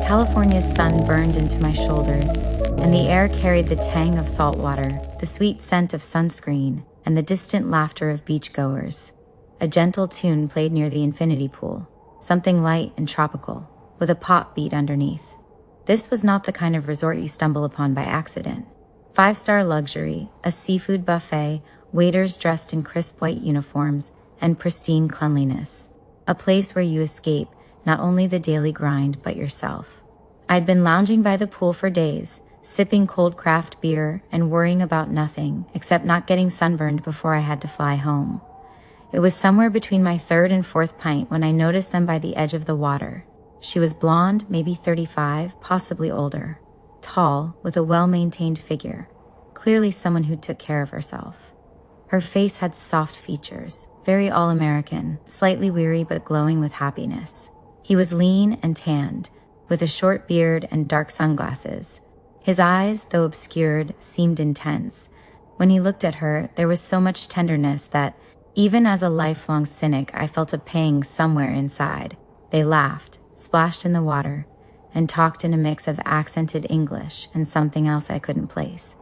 California's sun burned into my shoulders, and the air carried the tang of salt water, the sweet scent of sunscreen, and the distant laughter of beachgoers. A gentle tune played near the infinity pool, something light and tropical, with a pop beat underneath. This was not the kind of resort you stumble upon by accident. 5-star luxury, a seafood buffet, waiters dressed in crisp white uniforms, and pristine cleanliness. A place where you escape not only the daily grind, but yourself. I'd been lounging by the pool for days, sipping cold craft beer and worrying about nothing except not getting sunburned before I had to fly home. It was somewhere between my third and fourth pint when I noticed them by the edge of the water. She was blonde, maybe 35, possibly older. Tall, with a well-maintained figure. Clearly someone who took care of herself. Her face had soft features, very all-American, slightly weary but glowing with happiness. He was lean and tanned, with a short beard and dark sunglasses. His eyes, though obscured, seemed intense. When he looked at her, there was so much tenderness that, even as a lifelong cynic, I felt a pang somewhere inside. They laughed, splashed in the water, and talked in a mix of accented English and something else I couldn't place.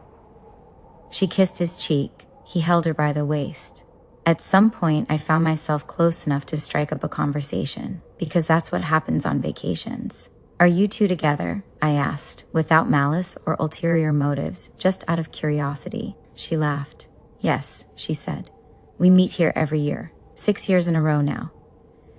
She kissed his cheek. He held her by the waist. At some point, I found myself close enough to strike up a conversation, because that's what happens on vacations. "Are you two together?" I asked, without malice or ulterior motives, just out of curiosity. She laughed. "Yes," she said. "We meet here every year, 6 years in a row now."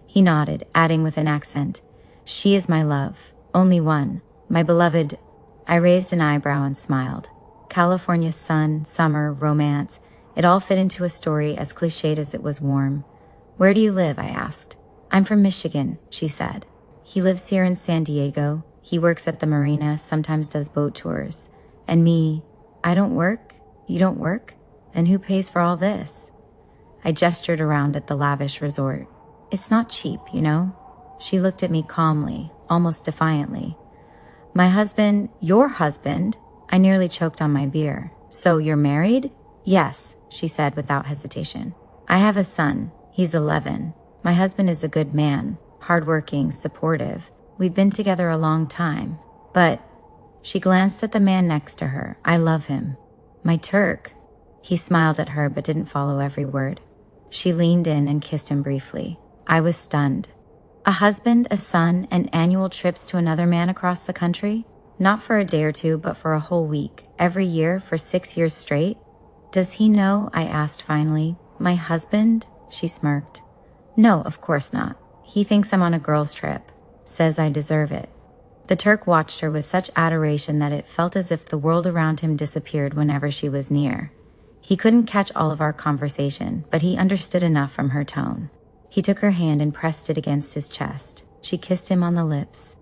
He nodded, adding with an accent, "She is my love, only one, my beloved." I raised an eyebrow and smiled. California's sun, summer, romance, it all fit into a story as cliched as it was warm. "Where do you live?" I asked. "I'm from Michigan," she said. "He lives here in San Diego. He works at the marina, sometimes does boat tours. And me, I don't work? You don't work? Then who pays for all this?" I gestured around at the lavish resort. "It's not cheap, you know?" She looked at me calmly, almost defiantly. "My husband, your husband?" I nearly choked on my beer. "So you're married?" "Yes," she said without hesitation. "I have a son. He's 11. My husband is a good man, hardworking, supportive. We've been together a long time. But," she glanced at the man next to her, "I love him. My Turk." He smiled at her but didn't follow every word. She leaned in and kissed him briefly. I was stunned. A husband, a son, and annual trips to another man across the country? Not for a day or two, but for a whole week, every year for 6 years straight? "Does he know?" I asked finally. "My husband?" She smirked. "No, of course not. He thinks I'm on a girl's trip. Says I deserve it." The Turk watched her with such adoration that it felt as if the world around him disappeared whenever she was near. He couldn't catch all of our conversation, but he understood enough from her tone. He took her hand and pressed it against his chest. She kissed him on the lips.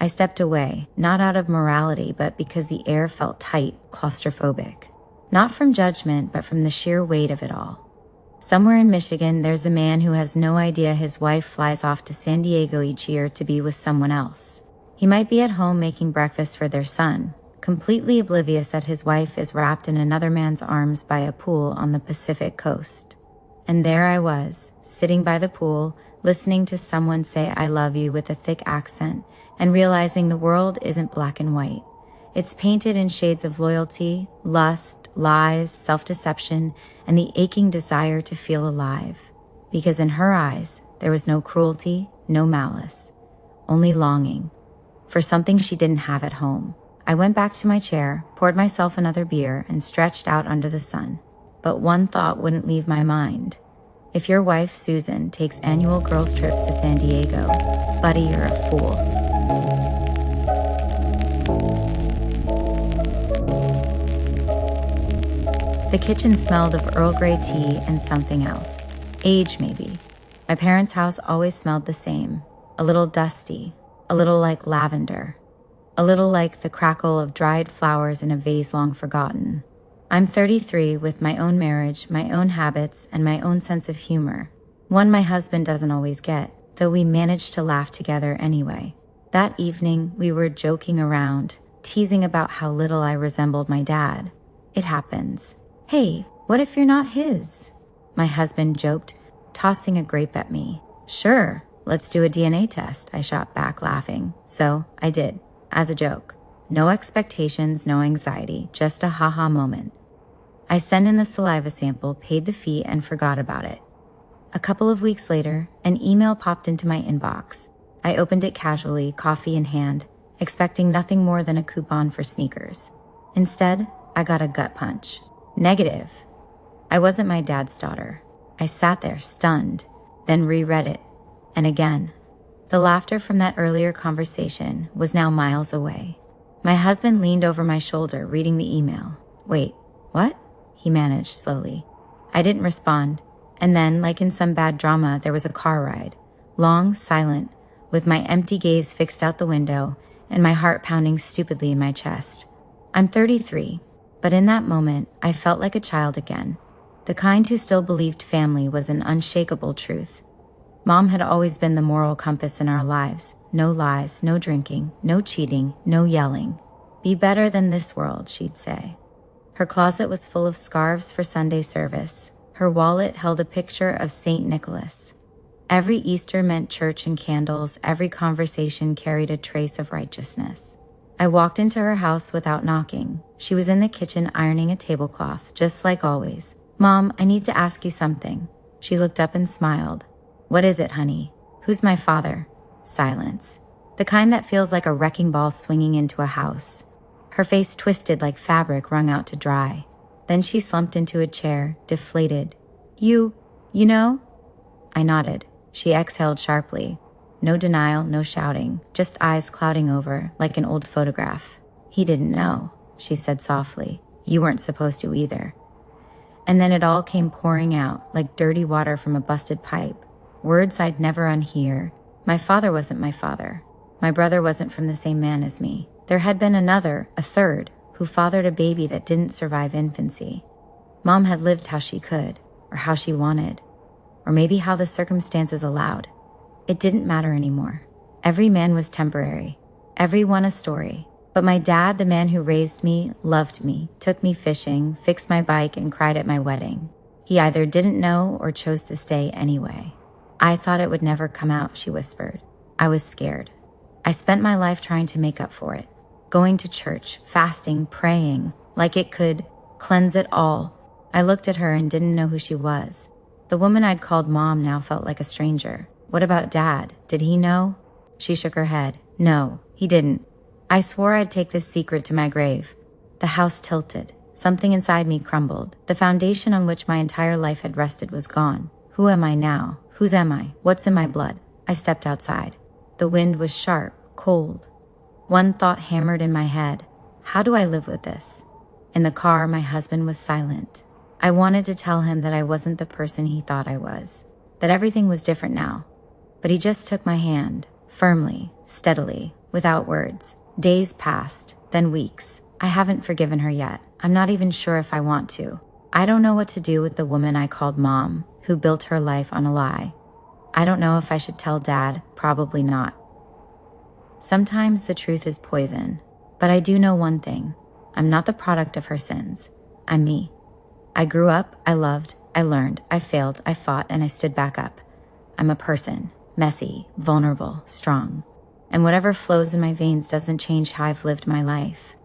I stepped away, not out of morality, but because the air felt tight, claustrophobic. Not from judgment, but from the sheer weight of it all. Somewhere in Michigan, there's a man who has no idea his wife flies off to San Diego each year to be with someone else. He might be at home making breakfast for their son, completely oblivious that his wife is wrapped in another man's arms by a pool on the Pacific coast. And there I was, sitting by the pool, listening to someone say "I love you" with a thick accent, and realizing the world isn't black and white. It's painted in shades of loyalty, lust, lies, self-deception, and the aching desire to feel alive. Because in her eyes, there was no cruelty, no malice, only longing for something she didn't have at home. I went back to my chair, poured myself another beer, and stretched out under the sun. But one thought wouldn't leave my mind. If your wife, Susan, takes annual girls' trips to San Diego, buddy, you're a fool. The kitchen smelled of Earl Grey tea and something else. Age, maybe. My parents' house always smelled the same. A little dusty, a little like lavender, a little like the crackle of dried flowers in a vase long forgotten. I'm 33 with my own marriage, my own habits, and my own sense of humor. One my husband doesn't always get, though we managed to laugh together anyway. That evening, we were joking around, teasing about how little I resembled my dad. It happens. "Hey, what if you're not his?" my husband joked, tossing a grape at me. "Sure, Let's do a DNA test, I shot back, laughing. So I did, as a joke. No expectations, no anxiety, just a haha moment. I sent in the saliva sample, paid the fee, and forgot about it. A couple of weeks later, an email popped into my inbox. I opened it casually, coffee in hand, expecting nothing more than a coupon for sneakers. Instead, I got a gut punch. Negative. I wasn't my dad's daughter. I sat there, stunned, then reread it. And again. The laughter from that earlier conversation was now miles away. My husband leaned over my shoulder, reading the email. Wait, what? He managed slowly. I didn't respond. And then, like in some bad drama, there was a car ride. Long, silent, with my empty gaze fixed out the window and my heart pounding stupidly in my chest. I'm 33, but in that moment, I felt like a child again. The kind who still believed family was an unshakable truth. Mom had always been the moral compass in our lives. No lies, no drinking, no cheating, no yelling. Be better than this world, she'd say. Her closet was full of scarves for Sunday service. Her wallet held a picture of St. Nicholas. Every Easter meant church and candles. Every conversation carried a trace of righteousness. I walked into her house without knocking. She was in the kitchen ironing a tablecloth, just like always. Mom, I need to ask you something. She looked up and smiled. What is it, honey? Who's my father? Silence. The kind that feels like a wrecking ball swinging into a house. Her face twisted like fabric wrung out to dry. Then she slumped into a chair, deflated. You know? I nodded. She exhaled sharply. No denial, no shouting, just eyes clouding over, like an old photograph. He didn't know, she said softly. You weren't supposed to either. And then it all came pouring out, like dirty water from a busted pipe. Words I'd never unhear. My father wasn't my father. My brother wasn't from the same man as me. There had been another, a third, who fathered a baby that didn't survive infancy. Mom had lived how she could, or how she wanted, or maybe how the circumstances allowed. It didn't matter anymore. Every man was temporary, every one a story. But my dad, the man who raised me, loved me, took me fishing, fixed my bike, and cried at my wedding. He either didn't know or chose to stay anyway. I thought it would never come out, she whispered. I was scared. I spent my life trying to make up for it. Going to church, fasting, praying, like it could cleanse it all. I looked at her and didn't know who she was. The woman I'd called Mom now felt like a stranger. What about Dad? Did he know? She shook her head. No, he didn't. I swore I'd take this secret to my grave. The house tilted. Something inside me crumbled. The foundation on which my entire life had rested was gone. Who am I now? Whose am I? What's in my blood? I stepped outside. The wind was sharp, cold. One thought hammered in my head. How do I live with this? In the car, my husband was silent. I wanted to tell him that I wasn't the person he thought I was, that everything was different now. But he just took my hand, firmly, steadily, without words. Days passed, then weeks. I haven't forgiven her yet. I'm not even sure if I want to. I don't know what to do with the woman I called Mom, who built her life on a lie. I don't know if I should tell Dad. Probably not. Sometimes the truth is poison, but I do know one thing. I'm not the product of her sins. I'm me. I grew up, I loved, I learned, I failed, I fought, and I stood back up. I'm a person, messy, vulnerable, strong. And whatever flows in my veins doesn't change how I've lived my life.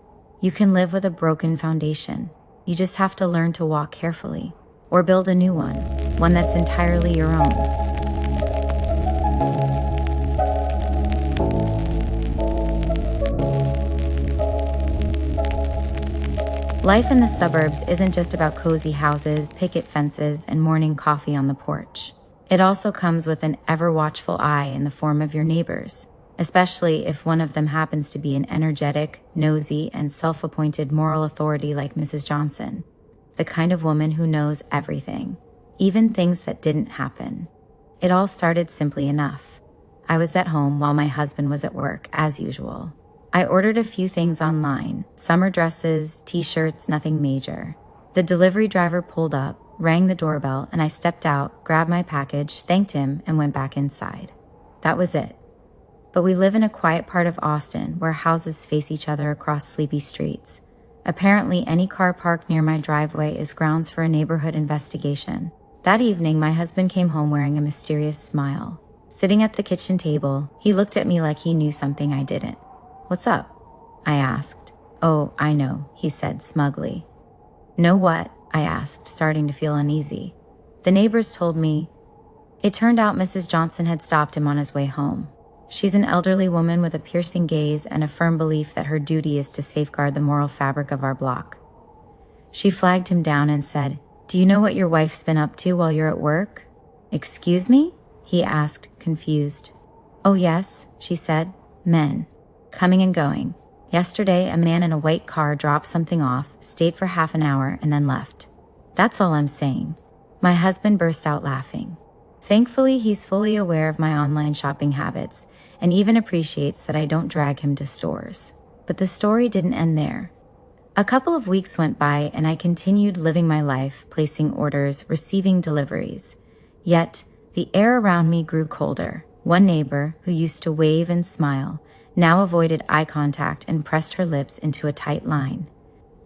You can live with a broken foundation. You just have to learn to walk carefully, or build a new one that's entirely your own. Life in the suburbs isn't just about cozy houses, picket fences, and morning coffee on the porch. It also comes with an ever-watchful eye in the form of your neighbors, especially if one of them happens to be an energetic, nosy, and self-appointed moral authority like Mrs. Johnson, the kind of woman who knows everything, even things that didn't happen. It all started simply enough. I was at home while my husband was at work, as usual. I ordered a few things online, summer dresses, t-shirts, nothing major. The delivery driver pulled up, rang the doorbell, and I stepped out, grabbed my package, thanked him, and went back inside. That was it. But we live in a quiet part of Austin where houses face each other across sleepy streets. Apparently, any car parked near my driveway is grounds for a neighborhood investigation. That evening, my husband came home wearing a mysterious smile. Sitting at the kitchen table, he looked at me like he knew something I didn't. "What's up?" I asked. "Oh, I know," he said smugly. "Know what?" I asked, starting to feel uneasy. "The neighbors told me." It turned out Mrs. Johnson had stopped him on his way home. She's an elderly woman with a piercing gaze and a firm belief that her duty is to safeguard the moral fabric of our block. She flagged him down and said, "Do you know what your wife's been up to while you're at work?" "Excuse me?" he asked, confused. "Oh yes," she said. "Men. Coming and going. Yesterday, a man in a white car dropped something off, stayed for half an hour, and then left. That's all I'm saying." My husband burst out laughing. Thankfully, he's fully aware of my online shopping habits and even appreciates that I don't drag him to stores. But the story didn't end there. A couple of weeks went by and I continued living my life, placing orders, receiving deliveries. Yet, the air around me grew colder. One neighbor, who used to wave and smile, now avoided eye contact and pressed her lips into a tight line.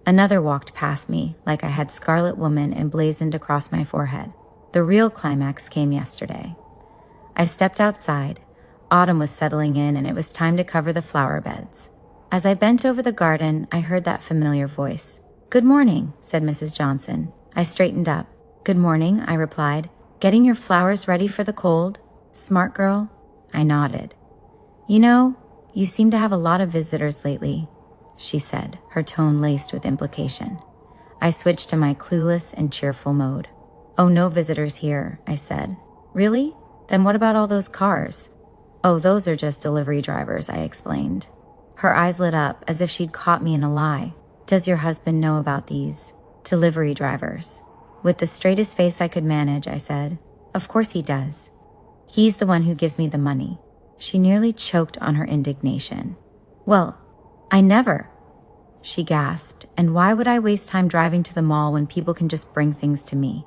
Another walked past me like I had Scarlet Woman emblazoned across my forehead. The real climax came yesterday. I stepped outside. Autumn was settling in and it was time to cover the flower beds. As I bent over the garden, I heard that familiar voice. "Good morning," said Mrs. Johnson. I straightened up. "Good morning," I replied. "Getting your flowers ready for the cold? Smart girl?" I nodded. "You know, you seem to have a lot of visitors lately," she said, her tone laced with implication. I switched to my clueless and cheerful mode. "Oh, no visitors here," I said. "Really? Then what about all those cars?" "Oh, those are just delivery drivers," I explained. Her eyes lit up as if she'd caught me in a lie. "Does your husband know about these delivery drivers?" With the straightest face I could manage, I said, "Of course he does. He's the one who gives me the money." She nearly choked on her indignation. "Well, I never," she gasped, "and why would I waste time driving to the mall when people can just bring things to me?"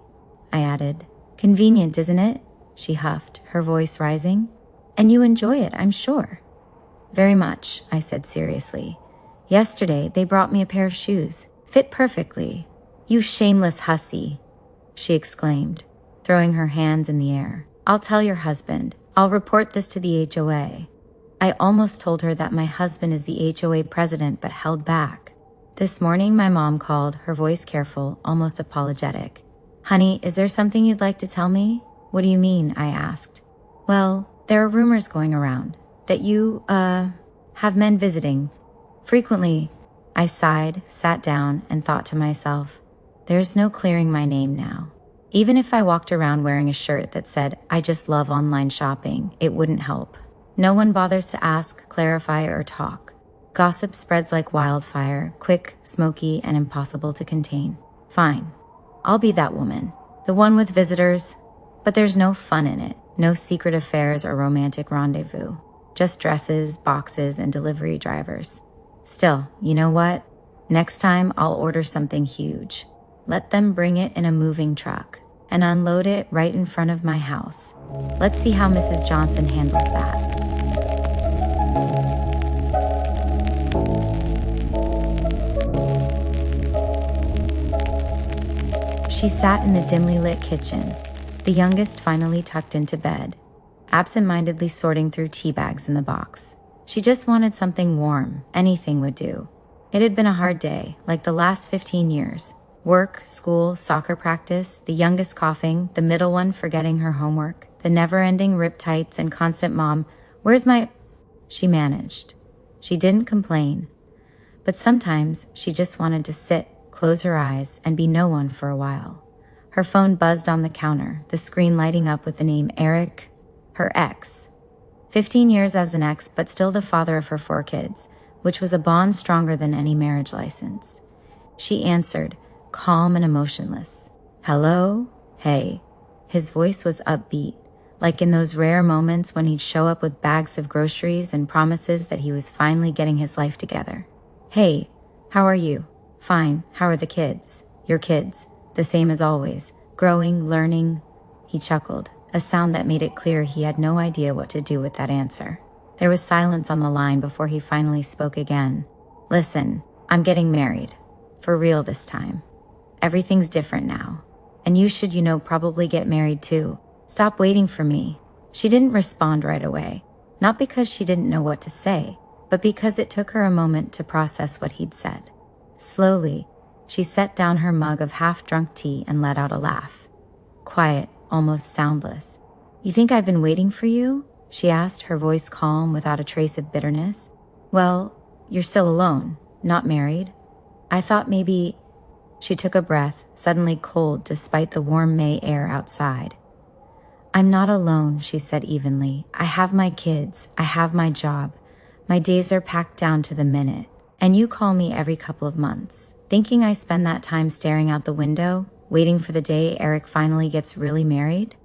I added, "Convenient, isn't it?" She huffed, her voice rising. "And you enjoy it, I'm sure." "Very much," I said seriously. "Yesterday, they brought me a pair of shoes. Fit perfectly." "You shameless hussy," she exclaimed, throwing her hands in the air. "I'll tell your husband. I'll report this to the HOA." I almost told her that my husband is the HOA president, but held back. This morning, my mom called, her voice careful, almost apologetic. "Honey, is there something you'd like to tell me?" "What do you mean?" I asked. "Well, there are rumors going around that you, have men visiting. Frequently." I sighed, sat down, and thought to myself, there's no clearing my name now. Even if I walked around wearing a shirt that said, "I just love online shopping," it wouldn't help. No one bothers to ask, clarify, or talk. Gossip spreads like wildfire, quick, smoky, and impossible to contain. Fine. I'll be that woman. The one with visitors. But there's no fun in it. No secret affairs or romantic rendezvous. Just dresses, boxes, and delivery drivers. Still, you know what? Next time I'll order something huge. Let them bring it in a moving truck and unload it right in front of my house. Let's see how Mrs. Johnson handles that. She sat in the dimly lit kitchen, the youngest finally tucked into bed, absent-mindedly sorting through tea bags in the box. She just wanted something warm. Anything would do. It had been a hard day, like the last 15 years. Work, school, soccer practice, the youngest coughing, the middle one forgetting her homework, the never-ending riptides and constant "Mom, where's my—" She managed. She didn't complain. But sometimes she just wanted to sit, close her eyes, and be no one for a while. Her phone buzzed on the counter, the screen lighting up with the name Eric, her ex. 15 years as an ex, but still the father of her 4 kids, which was a bond stronger than any marriage license. She answered, calm and emotionless. "Hello? Hey." His voice was upbeat, like in those rare moments when he'd show up with bags of groceries and promises that he was finally getting his life together. "Hey, how are you?" "Fine. How are the kids?" "Your kids. The same as always. Growing, learning." He chuckled, a sound that made it clear he had no idea what to do with that answer. There was silence on the line before he finally spoke again. "Listen, I'm getting married. For real this time. Everything's different now. And you should, probably get married too. Stop waiting for me. She didn't respond right away, not because she didn't know what to say, but because it took her a moment to process what he'd said. Slowly, she set down her mug of half-drunk tea and let out a laugh. Quiet, almost soundless. "You think I've been waiting for you?" she asked, her voice calm without a trace of bitterness. "Well, you're still alone, not married. I thought maybe—" She took a breath, suddenly cold despite the warm May air outside. "I'm not alone," she said evenly. "I have my kids. I have my job. My days are packed down to the minute. And you call me every couple of months, thinking I spend that time staring out the window, waiting for the day Eric finally gets really married?"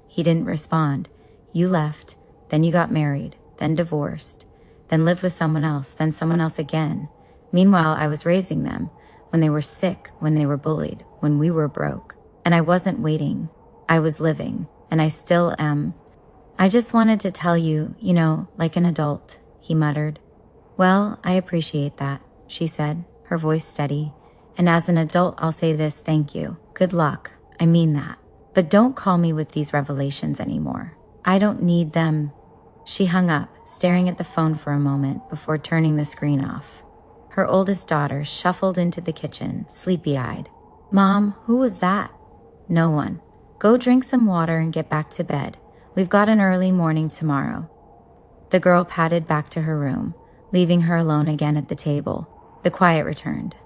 He didn't respond. "You left, then you got married, then divorced, then lived with someone else, then someone else again. Meanwhile, I was raising them, when they were sick, when they were bullied, when we were broke. And I wasn't waiting. I was living, and I still am. I just wanted to tell you, like an adult," he muttered. "Well, I appreciate that," she said, her voice steady. "And as an adult, I'll say this, thank you. Good luck. I mean that. But don't call me with these revelations anymore. I don't need them." She hung up, staring at the phone for a moment before turning the screen off. Her oldest daughter shuffled into the kitchen, sleepy-eyed. "Mom, who was that?" "No one. Go drink some water and get back to bed. We've got an early morning tomorrow." The girl padded back to her room, leaving her alone again at the table. The quiet returned.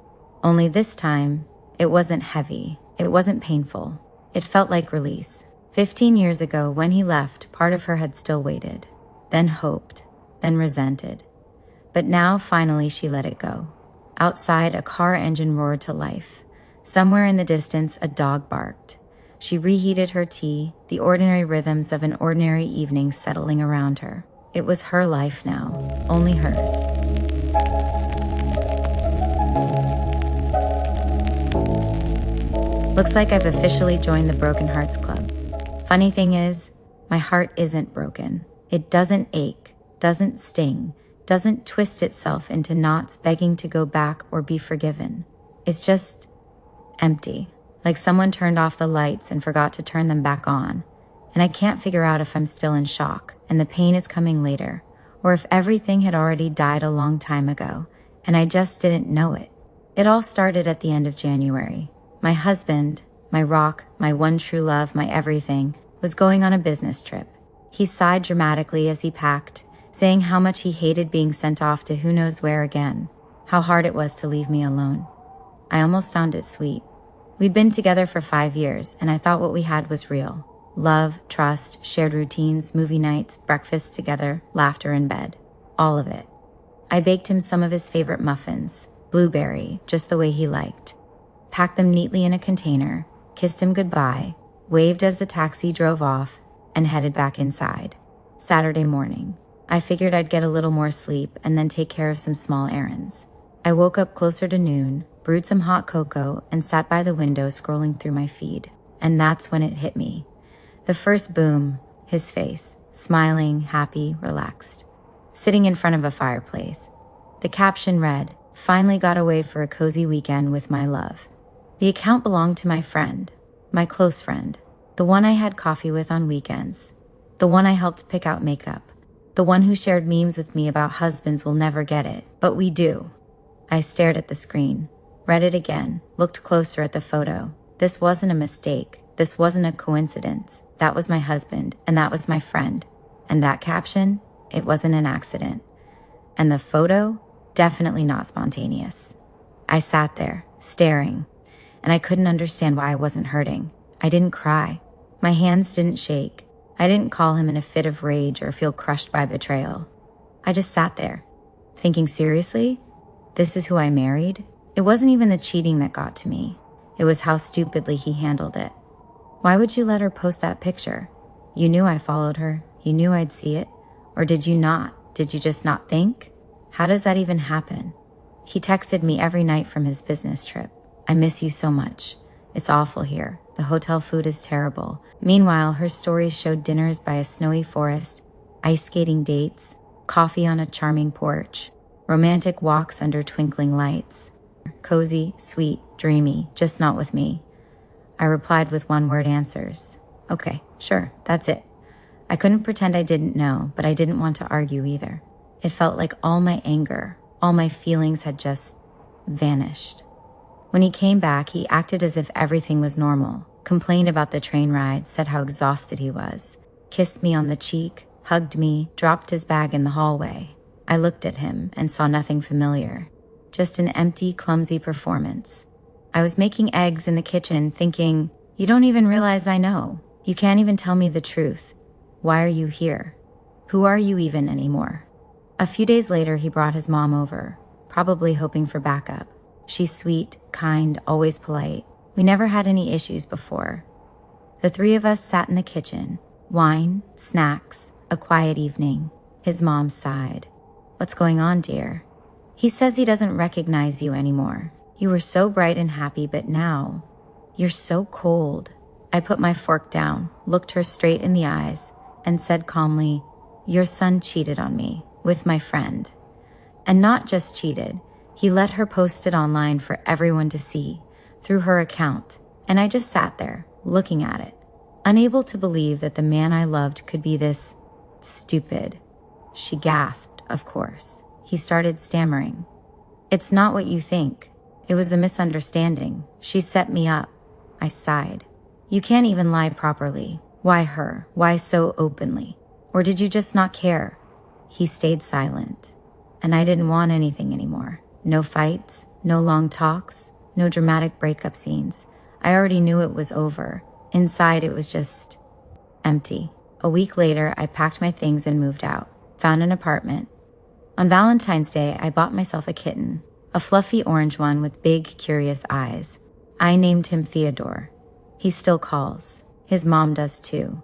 Only this time, it wasn't heavy. It wasn't painful. It felt like release. 15 years ago, when he left, part of her had still waited, then hoped, then resented. But now, finally, she let it go. Outside, a car engine roared to life. Somewhere in the distance, a dog barked. She reheated her tea, the ordinary rhythms of an ordinary evening settling around her. It was her life now, only hers. Looks like I've officially joined the Broken Hearts Club. Funny thing is, my heart isn't broken. It doesn't ache, doesn't sting, doesn't twist itself into knots begging to go back or be forgiven. It's just empty, like someone turned off the lights and forgot to turn them back on. And I can't figure out if I'm still in shock and the pain is coming later, or if everything had already died a long time ago and I just didn't know it. It all started at the end of January. My husband, my rock, my one true love, my everything, was going on a business trip. He sighed dramatically as he packed, saying how much he hated being sent off to who knows where again, how hard it was to leave me alone. I almost found it sweet. We'd been together for 5 years, and I thought what we had was real. Love, trust, shared routines, movie nights, breakfasts together, laughter in bed. All of it. I baked him some of his favorite muffins, blueberry, just the way he liked. Packed them neatly in a container, kissed him goodbye, waved as the taxi drove off, and headed back inside. Saturday morning. I figured I'd get a little more sleep and then take care of some small errands. I woke up closer to noon, brewed some hot cocoa, and sat by the window scrolling through my feed. And that's when it hit me. The first boom, his face, smiling, happy, relaxed, sitting in front of a fireplace. The caption read, "Finally got away for a cozy weekend with my love." The account belonged to my friend, my close friend, the one I had coffee with on weekends, the one I helped pick out makeup, the one who shared memes with me about husbands will never get it, but we do. I stared at the screen, read it again, looked closer at the photo. This wasn't a mistake. This wasn't a coincidence. That was my husband, and that was my friend. And that caption, it wasn't an accident. And the photo, definitely not spontaneous. I sat there, staring, and I couldn't understand why I wasn't hurting. I didn't cry. My hands didn't shake. I didn't call him in a fit of rage or feel crushed by betrayal. I just sat there, thinking, seriously? This is who I married? It wasn't even the cheating that got to me. It was how stupidly he handled it. Why would you let her post that picture? You knew I followed her. You knew I'd see it. Or did you not? Did you just not think? How does that even happen? He texted me every night from his business trip. "I miss you so much. It's awful here. The hotel food is terrible." Meanwhile, her stories showed dinners by a snowy forest, ice skating dates, coffee on a charming porch, romantic walks under twinkling lights. Cozy, sweet, dreamy, just not with me. I replied with one-word answers. "Okay, sure, that's it. I couldn't pretend I didn't know, but I didn't want to argue either. It felt like all my anger, all my feelings had just vanished. When he came back, he acted as if everything was normal, complained about the train ride, said how exhausted he was, kissed me on the cheek, hugged me, dropped his bag in the hallway. I looked at him and saw nothing familiar, just an empty, clumsy performance. I was making eggs in the kitchen thinking, you don't even realize I know. You can't even tell me the truth. Why are you here? Who are you even anymore? A few days later, he brought his mom over, probably hoping for backup. She's sweet, kind, always polite. We never had any issues before. The three of us sat in the kitchen. Wine, snacks, a quiet evening. His mom sighed. What's going on, dear? He says he doesn't recognize you anymore. You were so bright and happy, but now, you're so cold. I put my fork down, looked her straight in the eyes, and said calmly, your son cheated on me with my friend. And not just cheated, he let her post it online for everyone to see, through her account, and I just sat there, looking at it, unable to believe that the man I loved could be this stupid. She gasped, of course. He started stammering. It's not what you think. It was a misunderstanding. She set me up. I sighed. You can't even lie properly. Why her? Why so openly? Or did you just not care? He stayed silent, and I didn't want anything anymore. No fights, no long talks, no dramatic breakup scenes. I already knew it was over. Inside, it was just empty. A week later, I packed my things and moved out, found an apartment. On Valentine's Day, I bought myself a kitten, a fluffy orange one with big, curious eyes. I named him Theodore. He still calls. His mom does too.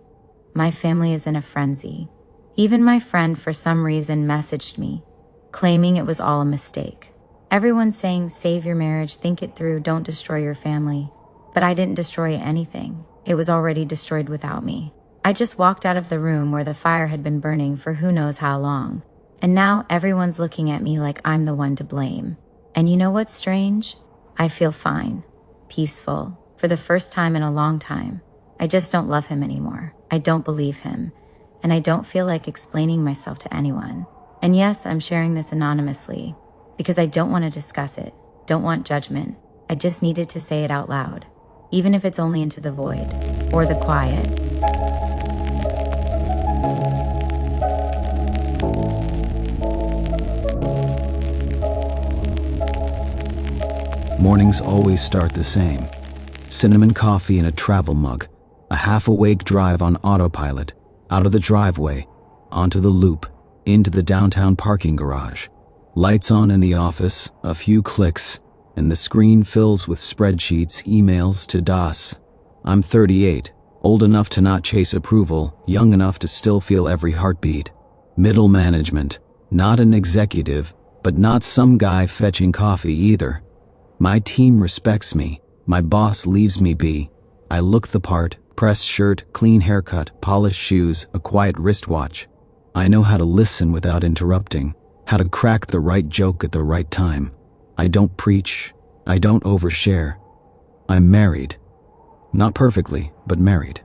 My family is in a frenzy. Even my friend, for some reason, messaged me, claiming it was all a mistake. Everyone's saying, save your marriage, think it through, don't destroy your family. But I didn't destroy anything. It was already destroyed without me. I just walked out of the room where the fire had been burning for who knows how long. And now everyone's looking at me like I'm the one to blame. And you know what's strange? I feel fine, peaceful, for the first time in a long time. I just don't love him anymore. I don't believe him. And I don't feel like explaining myself to anyone. And yes, I'm sharing this anonymously because I don't want to discuss it, don't want judgment. I just needed to say it out loud, even if it's only into the void or the quiet. Mornings always start the same. Cinnamon coffee in a travel mug, a half-awake drive on autopilot, out of the driveway, onto the loop, into the downtown parking garage. Lights on in the office, a few clicks, and the screen fills with spreadsheets, emails to DOS. I'm 38, old enough to not chase approval, young enough to still feel every heartbeat. Middle management, not an executive, but not some guy fetching coffee either. My team respects me. My boss leaves me be. I look the part, pressed shirt, clean haircut, polished shoes, a quiet wristwatch. I know how to listen without interrupting, how to crack the right joke at the right time. I don't preach. I don't overshare. I'm married. Not perfectly, but married.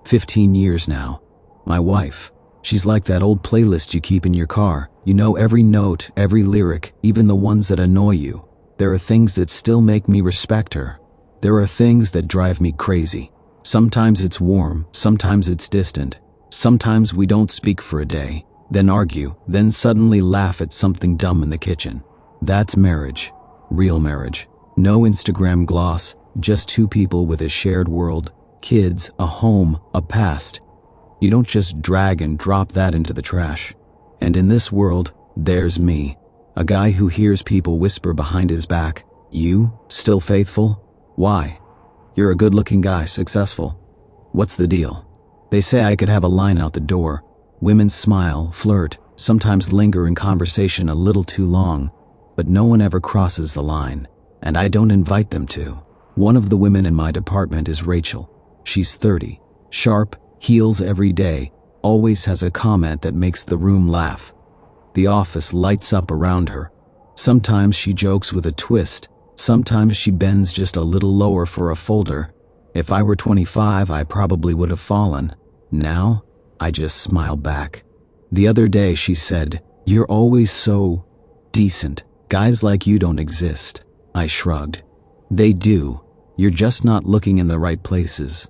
15 years now. My wife, she's like that old playlist you keep in your car. You know every note, every lyric, even the ones that annoy you. There are things that still make me respect her. There are things that drive me crazy. Sometimes it's warm, sometimes it's distant. Sometimes we don't speak for a day, then argue, then suddenly laugh at something dumb in the kitchen. That's marriage. Real marriage. No Instagram gloss, just two people with a shared world, kids, a home, a past. You don't just drag and drop that into the trash. And in this world, there's me, a guy who hears people whisper behind his back, "You, still faithful? Why? You're a good-looking guy, successful. What's the deal?" They say I could have a line out the door. Women smile, flirt, sometimes linger in conversation a little too long, but no one ever crosses the line, and I don't invite them to. One of the women in my department is Rachel. She's 30, sharp, heels every day, always has a comment that makes the room laugh. The office lights up around her. Sometimes she jokes with a twist. Sometimes she bends just a little lower for a folder. If I were 25, I probably would have fallen. Now, I just smiled back. The other day she said, "You're always so decent. Guys like you don't exist." I shrugged. They do. You're just not looking in the right places.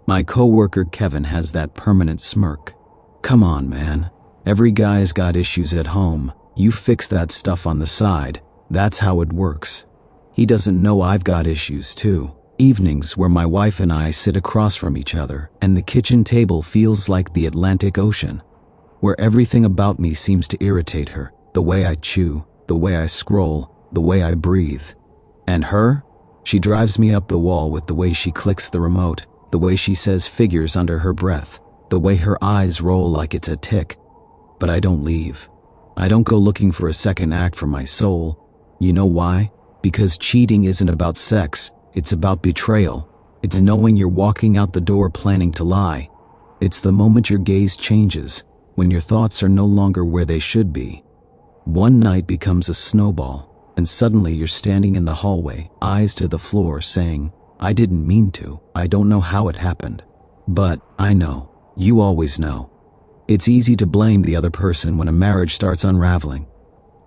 My coworker Kevin has that permanent smirk. Come on, man. Every guy's got issues at home. You fix that stuff on the side. That's how it works. He doesn't know I've got issues too. Evenings where my wife and I sit across from each other and the kitchen table feels like the Atlantic Ocean, where everything about me seems to irritate her. The way I chew, the way I scroll, the way I breathe. And her? She drives me up the wall with the way she clicks the remote, the way she says figures under her breath, the way her eyes roll like it's a tick. But I don't leave. I don't go looking for a second act for my soul. You know why? Because cheating isn't about sex. It's about betrayal. It's knowing you're walking out the door planning to lie. It's the moment your gaze changes, when your thoughts are no longer where they should be. One night becomes a snowball, and suddenly you're standing in the hallway, eyes to the floor, saying, "I didn't mean to. I don't know how it happened. But I know. You always know." It's easy to blame the other person when a marriage starts unraveling.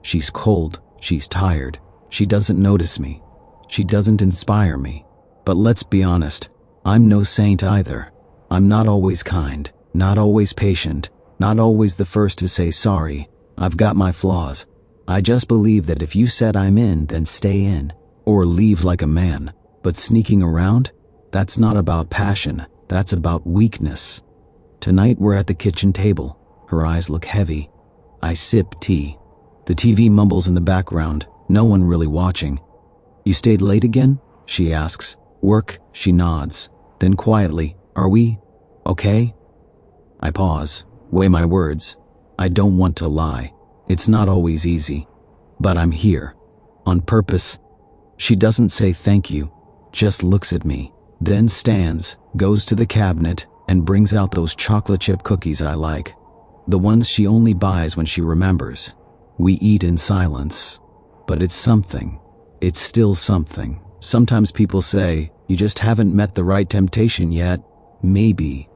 She's cold. She's tired. She doesn't notice me. She doesn't inspire me. But let's be honest, I'm no saint either. I'm not always kind, not always patient, not always the first to say sorry. I've got my flaws. I just believe that if you said I'm in, then stay in, or leave like a man. But sneaking around? That's not about passion, that's about weakness. Tonight we're at the kitchen table. Her eyes look heavy. I sip tea. The TV mumbles in the background, no one really watching. "You stayed late again?" she asks. "Work?" She nods. Then quietly, "Are we okay?" I pause, weigh my words. I don't want to lie. It's not always easy. But I'm here. On purpose. She doesn't say thank you, just looks at me, then stands, goes to the cabinet, and brings out those chocolate chip cookies I like. The ones she only buys when she remembers. We eat in silence. But it's something. It's still something. Sometimes people say, you just haven't met the right temptation yet. Maybe.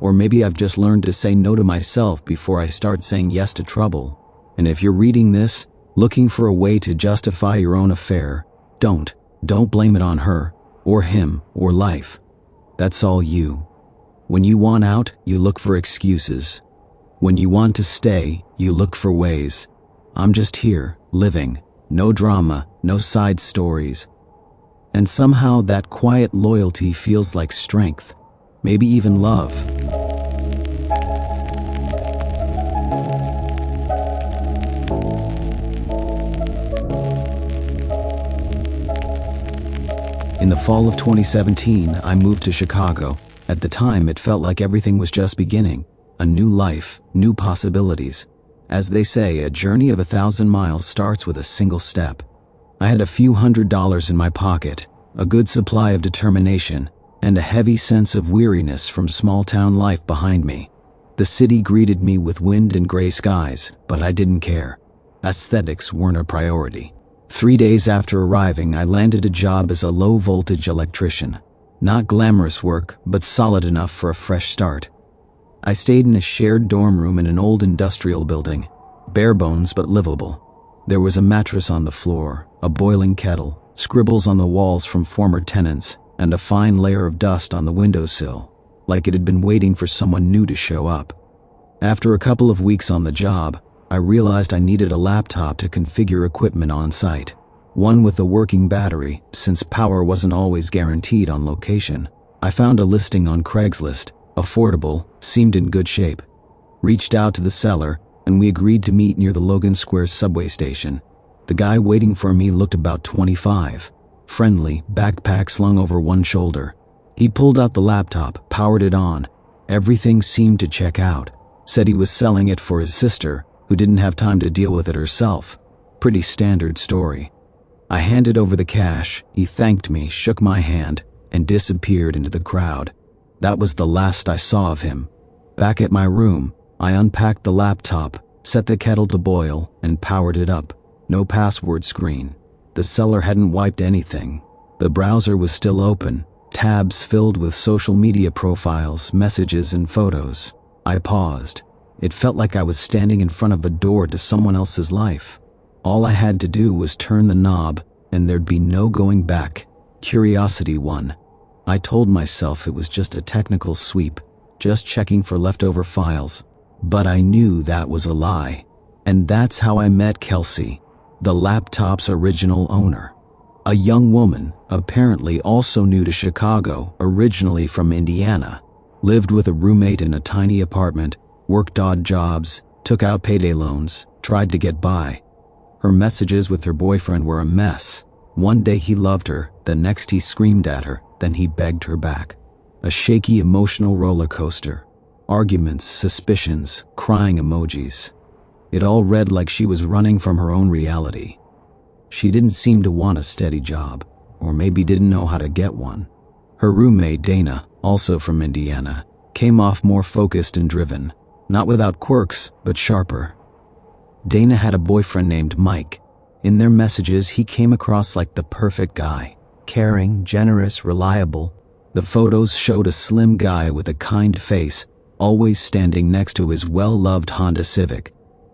Or maybe I've just learned to say no to myself before I start saying yes to trouble. And if you're reading this, looking for a way to justify your own affair, don't blame it on her, or him, or life. That's all you. When you want out, you look for excuses. When you want to stay, you look for ways. I'm just here, living. No drama, no side stories. And somehow that quiet loyalty feels like strength, maybe even love. In the fall of 2017, I moved to Chicago. At the time, it felt like everything was just beginning. A new life, new possibilities. As they say, a journey of 1,000 miles starts with a single step. I had a few $100s in my pocket, a good supply of determination, and a heavy sense of weariness from small-town life behind me. The city greeted me with wind and gray skies, but I didn't care. Aesthetics weren't a priority. 3 days after arriving, I landed a job as a low-voltage electrician. Not glamorous work, but solid enough for a fresh start. I stayed in a shared dorm room in an old industrial building, bare bones but livable. There was a mattress on the floor, a boiling kettle, scribbles on the walls from former tenants, and a fine layer of dust on the windowsill, like it had been waiting for someone new to show up. After a couple of weeks on the job, I realized I needed a laptop to configure equipment on site, one with a working battery, since power wasn't always guaranteed on location. I found a listing on Craigslist, affordable, seemed in good shape. Reached out to the seller, and we agreed to meet near the Logan Square subway station. The guy waiting for me looked about 25, friendly, backpack slung over one shoulder. He pulled out the laptop, powered it on. Everything seemed to check out. Said he was selling it for his sister, who didn't have time to deal with it herself. Pretty standard story. I handed over the cash, he thanked me, shook my hand, and disappeared into the crowd. That was the last I saw of him. Back at my room, I unpacked the laptop, set the kettle to boil, and powered it up. No password screen. The seller hadn't wiped anything. The browser was still open, tabs filled with social media profiles, messages, and photos. I paused. It felt like I was standing in front of a door to someone else's life. All I had to do was turn the knob, and there'd be no going back. Curiosity won. I told myself it was just a technical sweep, just checking for leftover files. But I knew that was a lie. And that's how I met Kelsey, the laptop's original owner. A young woman, apparently also new to Chicago, originally from Indiana. Lived with a roommate in a tiny apartment, worked odd jobs, took out payday loans, tried to get by. Her messages with her boyfriend were a mess. One day he loved her, the next he screamed at her, then he begged her back. A shaky emotional roller coaster. Arguments, suspicions, crying emojis. It all read like she was running from her own reality. She didn't seem to want a steady job, or maybe didn't know how to get one. Her roommate, Dana, also from Indiana, came off more focused and driven, not without quirks, but sharper. Dana had a boyfriend named Mike. In their messages, he came across like the perfect guy. Caring, generous, reliable. The photos showed a slim guy with a kind face, always standing next to his well-loved Honda Civic.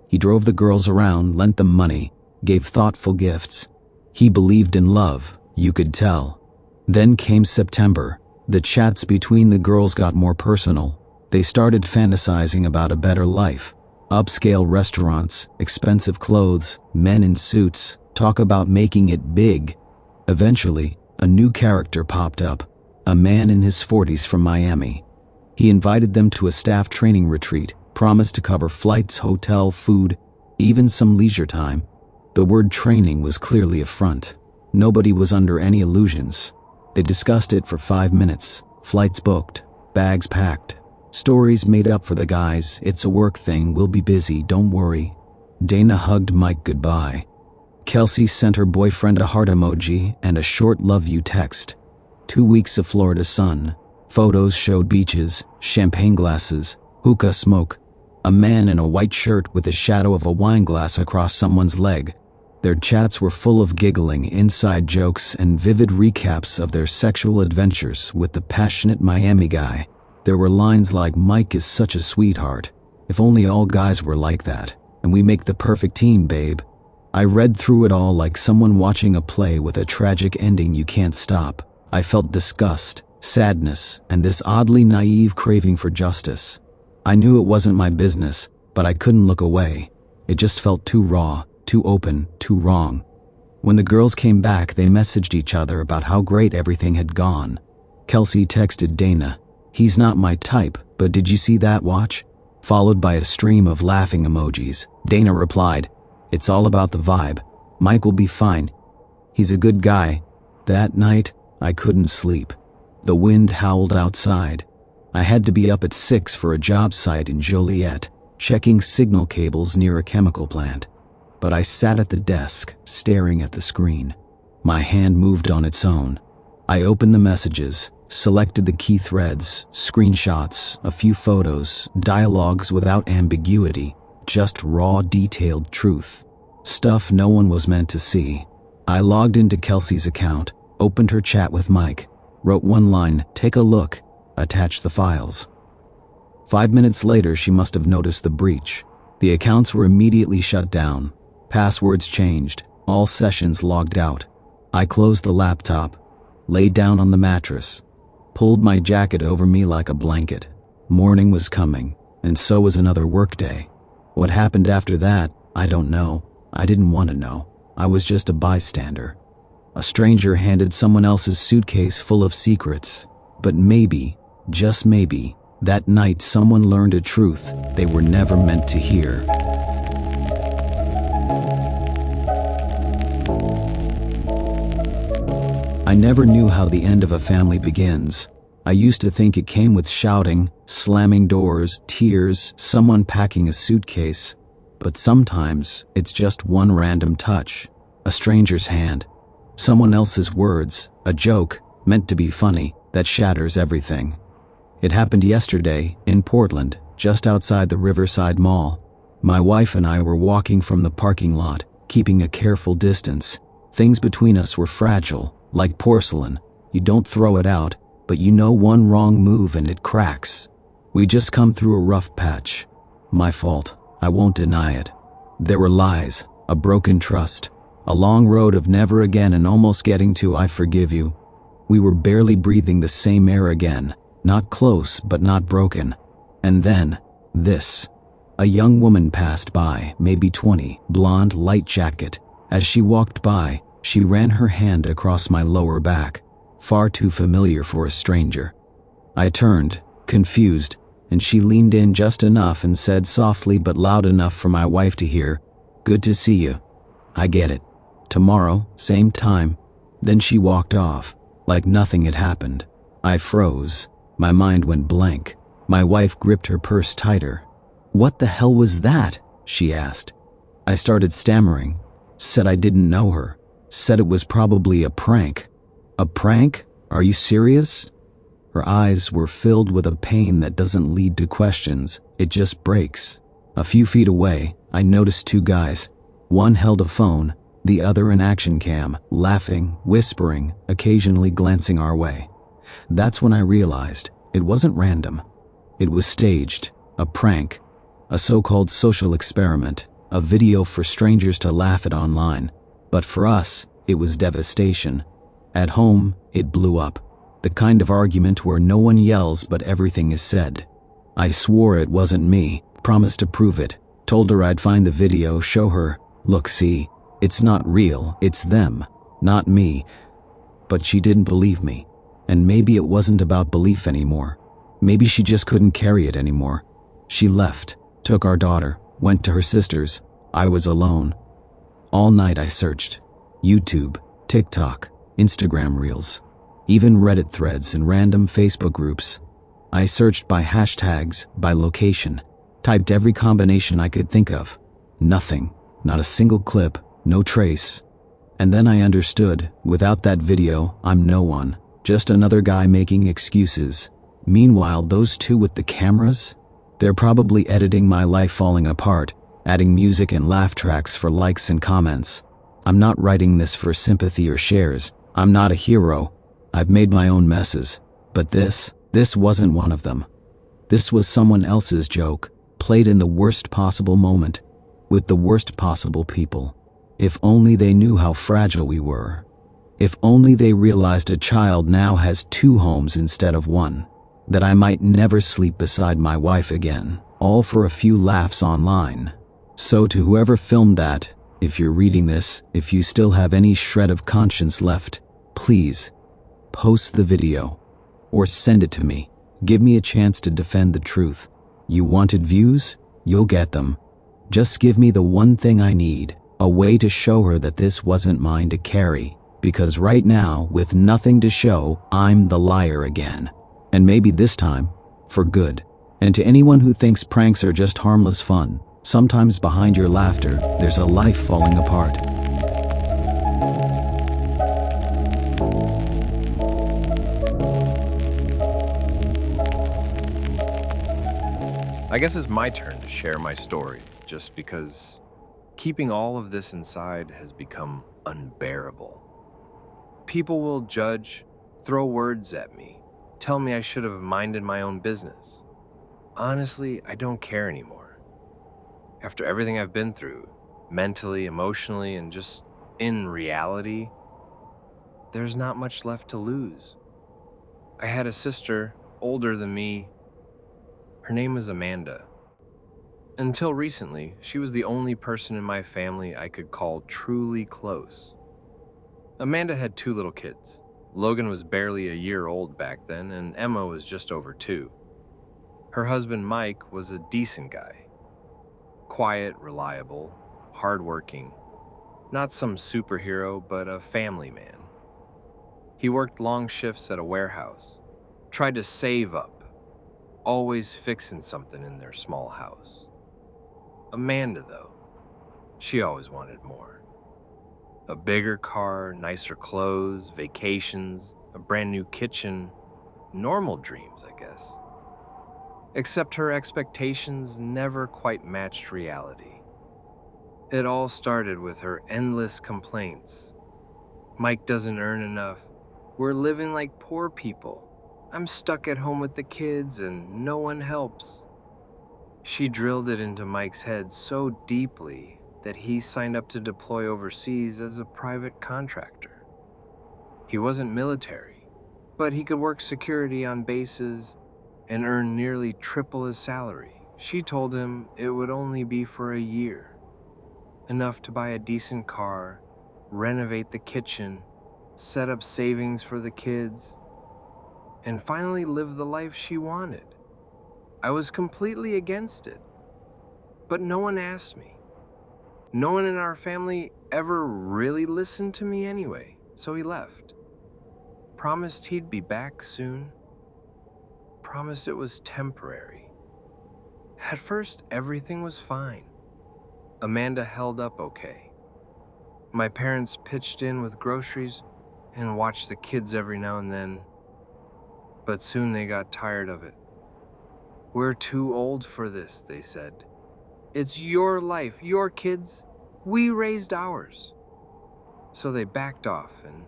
He drove the girls around, lent them money, gave thoughtful gifts. He believed in love, you could tell. Then came September. The chats between the girls got more personal. They started fantasizing about a better life. Upscale restaurants, expensive clothes, men in suits, talk about making it big. Eventually, a new character popped up, a man in his 40s from Miami. He invited them to a staff training retreat, promised to cover flights, hotel, food, even some leisure time. The word training was clearly a front. Nobody was under any illusions. They discussed it for 5 minutes. Flights booked, bags packed, stories made up for the guys. It's a work thing, we'll be busy, don't worry. Dana hugged Mike goodbye. Kelsey sent her boyfriend a heart emoji and a short love you text. 2 weeks of Florida sun. Photos showed beaches, champagne glasses, hookah smoke, a man in a white shirt with the shadow of a wine glass across someone's leg. Their chats were full of giggling, inside jokes, and vivid recaps of their sexual adventures with the passionate Miami guy. There were lines like, "Mike is such a sweetheart. If only all guys were like that. And we make the perfect team, babe." I read through it all like someone watching a play with a tragic ending you can't stop. I felt disgust, sadness, and this oddly naive craving for justice. I knew it wasn't my business, but I couldn't look away. It just felt too raw, too open, too wrong. When the girls came back, they messaged each other about how great everything had gone. Kelsey texted Dana, "He's not my type, but did you see that watch?" Followed by a stream of laughing emojis. Dana replied, "It's all about the vibe. Mike will be fine. He's a good guy." That night, I couldn't sleep. The wind howled outside. I had to be up at 6 for a job site in Joliet, checking signal cables near a chemical plant. But I sat at the desk, staring at the screen. My hand moved on its own. I opened the messages, selected the key threads, screenshots, a few photos, dialogues without ambiguity, just raw, detailed truth. Stuff no one was meant to see. I logged into Kelsey's account, opened her chat with Mike, wrote one line, "Take a look," attached the files. 5 minutes later, she must have noticed the breach. The accounts were immediately shut down. Passwords changed, all sessions logged out. I closed the laptop, laid down on the mattress, pulled my jacket over me like a blanket. Morning was coming, and so was another workday. What happened after that, I don't know. I didn't want to know. I was just a bystander. A stranger handed someone else's suitcase full of secrets. But maybe, just maybe, that night someone learned a truth they were never meant to hear. I never knew how the end of a family begins. I used to think it came with shouting, slamming doors, tears, someone packing a suitcase. But sometimes it's just one random touch, a stranger's hand, someone else's words, a joke meant to be funny that shatters everything. It happened yesterday in Portland, just outside the Riverside Mall. My wife and I were walking from the parking lot, keeping a careful distance. Things between us were fragile, like porcelain. You don't throw it out, but you know one wrong move and it cracks. We just come through a rough patch. My fault. I won't deny it. There were lies, a broken trust, a long road of never again and almost getting to I forgive you. We were barely breathing the same air again, not close but not broken. And then, this. A young woman passed by, maybe 20, blonde, light jacket. As she walked by, she ran her hand across my lower back, far too familiar for a stranger. I turned, confused, and she leaned in just enough and said softly but loud enough for my wife to hear, "Good to see you. I get it. Tomorrow, same time." Then she walked off, like nothing had happened. I froze. My mind went blank. My wife gripped her purse tighter. "What the hell was that?" she asked. I started stammering, said I didn't know her, said it was probably a prank. "A prank? Are you serious?" Her eyes were filled with a pain that doesn't lead to questions, it just breaks. A few feet away, I noticed two guys. One held a phone, the other an action cam, laughing, whispering, occasionally glancing our way. That's when I realized it wasn't random. It was staged, a prank, a so-called social experiment, a video for strangers to laugh at online. But for us, it was devastation. At home, it blew up. The kind of argument where no one yells but everything is said. I swore it wasn't me, promised to prove it, told her I'd find the video, show her, "Look, see, it's not real, it's them, not me." But she didn't believe me. And maybe it wasn't about belief anymore. Maybe she just couldn't carry it anymore. She left, took our daughter, went to her sister's. I was alone. All night I searched. YouTube, TikTok, Instagram Reels, even Reddit threads and random Facebook groups. I searched by hashtags, by location, typed every combination I could think of. Nothing, not a single clip, no trace. And then I understood, without that video, I'm no one, just another guy making excuses. Meanwhile, those two with the cameras? They're probably editing my life falling apart, adding music and laugh tracks for likes and comments. I'm not writing this for sympathy or shares. I'm not a hero. I've made my own messes. But this wasn't one of them. This was someone else's joke, played in the worst possible moment, with the worst possible people. If only they knew how fragile we were. If only they realized a child now has two homes instead of one. That I might never sleep beside my wife again, all for a few laughs online. So to whoever filmed that, if you're reading this, if you still have any shred of conscience left, please, post the video. Or send it to me. Give me a chance to defend the truth. You wanted views? You'll get them. Just give me the one thing I need, a way to show her that this wasn't mine to carry. Because right now, with nothing to show, I'm the liar again. And maybe this time, for good. And to anyone who thinks pranks are just harmless fun, sometimes behind your laughter, there's a life falling apart. I guess it's my turn to share my story, just because keeping all of this inside has become unbearable. People will judge, throw words at me, tell me I should have minded my own business. Honestly, I don't care anymore. After everything I've been through, mentally, emotionally, and just in reality, there's not much left to lose. I had a sister, older than me. Her name was Amanda. Until recently, she was the only person in my family I could call truly close. Amanda had two little kids. Logan was barely a year old back then, and Emma was just over 2. Her husband Mike was a decent guy. Quiet, reliable, hardworking. Not some superhero, but a family man. He worked long shifts at a warehouse, tried to save up, always fixing something in their small house. Amanda, though, she always wanted more. A bigger car, nicer clothes, vacations, a brand new kitchen, normal dreams, I guess. Except her expectations never quite matched reality. It all started with her endless complaints. Mike doesn't earn enough. We're living like poor people. I'm stuck at home with the kids and no one helps. She drilled it into Mike's head so deeply that he signed up to deploy overseas as a private contractor. He wasn't military, but he could work security on bases and earn nearly triple his salary. She told him it would only be for a year, enough to buy a decent car, renovate the kitchen, set up savings for the kids, and finally live the life she wanted. I was completely against it, but no one asked me. No one in our family ever really listened to me anyway, so he left. Promised he'd be back soon. Promised it was temporary. At first, everything was fine. Amanda held up okay. My parents pitched in with groceries and watched the kids every now and then, but soon they got tired of it. We're too old for this, they said. It's your life, your kids. We raised ours. So they backed off, and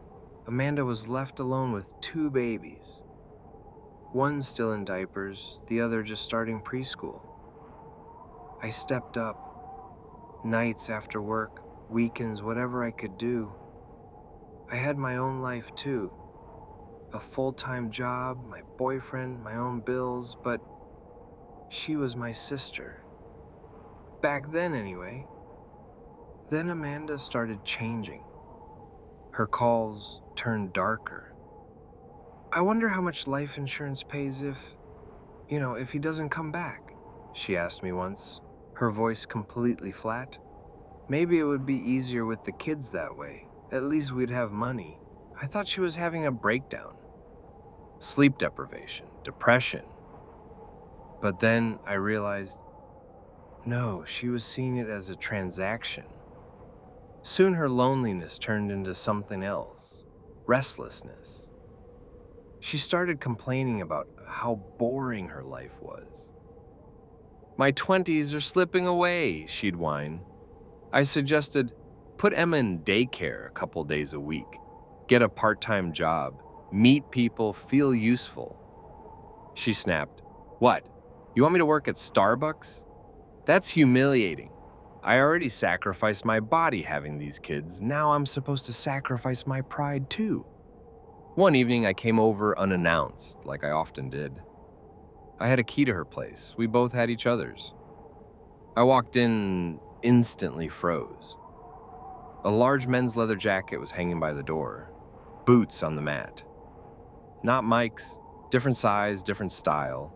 Amanda was left alone with 2 babies. One still in diapers, the other just starting preschool. I stepped up. Nights after work, weekends, whatever I could do. I had my own life too. A full-time job, my boyfriend, my own bills, but she was my sister. Back then, anyway. Then Amanda started changing. Her calls turned darker. I wonder how much life insurance pays if he doesn't come back, she asked me once, her voice completely flat. Maybe it would be easier with the kids that way. At least we'd have money. I thought she was having a breakdown. Sleep deprivation, depression. But then I realized, no, she was seeing it as a transaction. Soon her loneliness turned into something else, restlessness. She started complaining about how boring her life was. My 20s are slipping away, she'd whine. I suggested, put Emma in daycare a couple days a week, get a part-time job, meet people, feel useful. She snapped, what? You want me to work at Starbucks? That's humiliating. I already sacrificed my body having these kids. Now I'm supposed to sacrifice my pride too. One evening I came over unannounced, like I often did. I had a key to her place. We both had each other's. I walked in and instantly froze. A large men's leather jacket was hanging by the door. Boots on the mat. Not Mike's. Different size, different style.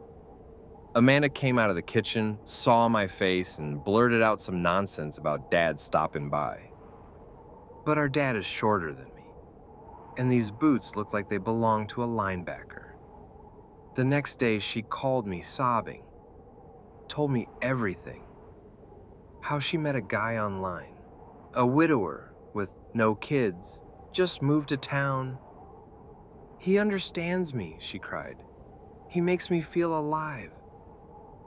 Amanda came out of the kitchen, saw my face, and blurted out some nonsense about Dad stopping by. But our dad is shorter than me, and these boots look like they belong to a linebacker. The next day, she called me sobbing, told me everything. How she met a guy online, a widower with no kids, just moved to town. He understands me, she cried. He makes me feel alive.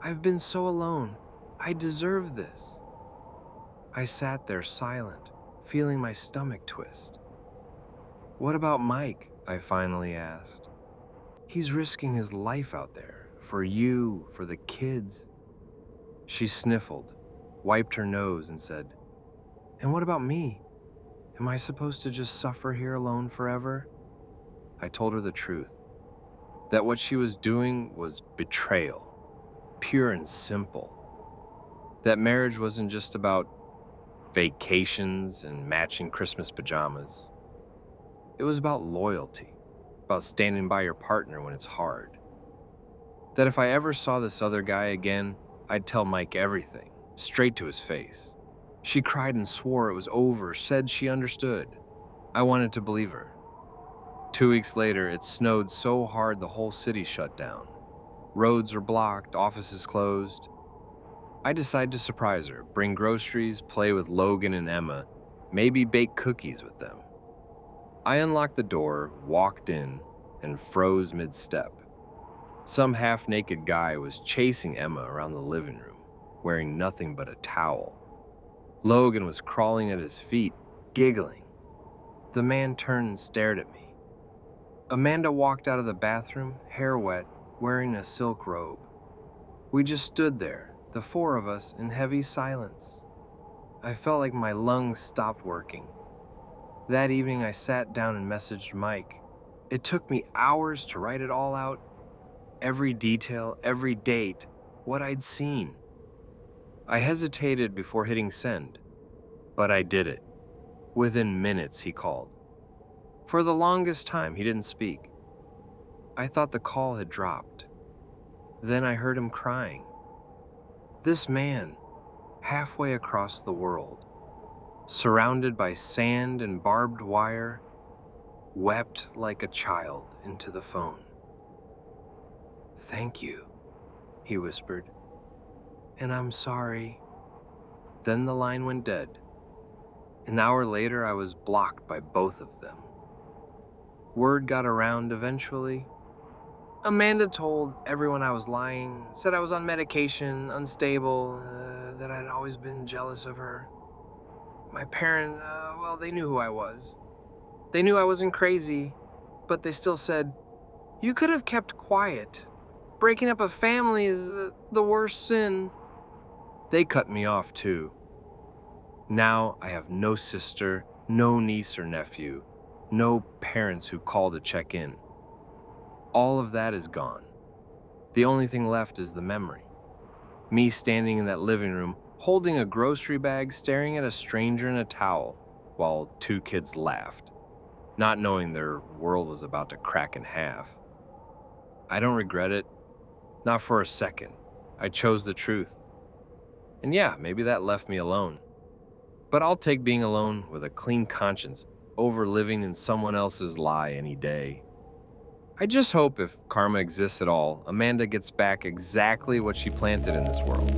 I've been so alone. I deserve this. I sat there silent, feeling my stomach twist. What about Mike? I finally asked. He's risking his life out there, for you, for the kids. She sniffled, wiped her nose, and said, and what about me? Am I supposed to just suffer here alone forever? I told her the truth, that what she was doing was betrayal. Pure and simple. That marriage wasn't just about vacations and matching Christmas pajamas. It was about loyalty, about standing by your partner when it's hard. That if I ever saw this other guy again, I'd tell Mike everything, straight to his face. She cried and swore it was over, said she understood. I wanted to believe her. 2 weeks later, it snowed so hard the whole city shut down. Roads were blocked, offices closed. I decided to surprise her, bring groceries, play with Logan and Emma, maybe bake cookies with them. I unlocked the door, walked in, and froze mid-step. Some half-naked guy was chasing Emma around the living room, wearing nothing but a towel. Logan was crawling at his feet, giggling. The man turned and stared at me. Amanda walked out of the bathroom, hair wet, wearing a silk robe. We just stood there, the four of us, in heavy silence. I felt like my lungs stopped working. That evening, I sat down and messaged Mike. It took me hours to write it all out. Every detail, every date, what I'd seen. I hesitated before hitting send, but I did it. Within minutes, he called. For the longest time, he didn't speak. I thought the call had dropped. Then I heard him crying. This man, halfway across the world, surrounded by sand and barbed wire, wept like a child into the phone. "Thank you," he whispered. "And I'm sorry." Then the line went dead. An hour later, I was blocked by both of them. Word got around eventually. Amanda told everyone I was lying, said I was on medication, unstable, that I'd always been jealous of her. My parents, well, they knew who I was. They knew I wasn't crazy, but they still said, "You could have kept quiet. Breaking up a family is the worst sin." They cut me off too. Now I have no sister, no niece or nephew, no parents who call to check in. All of that is gone. The only thing left is the memory. Me standing in that living room, holding a grocery bag, staring at a stranger in a towel, while two kids laughed, not knowing their world was about to crack in half. I don't regret it, not for a second. I chose the truth. And yeah, maybe that left me alone. But I'll take being alone with a clean conscience over living in someone else's lie any day. I just hope, if karma exists at all, Amanda gets back exactly what she planted in this world.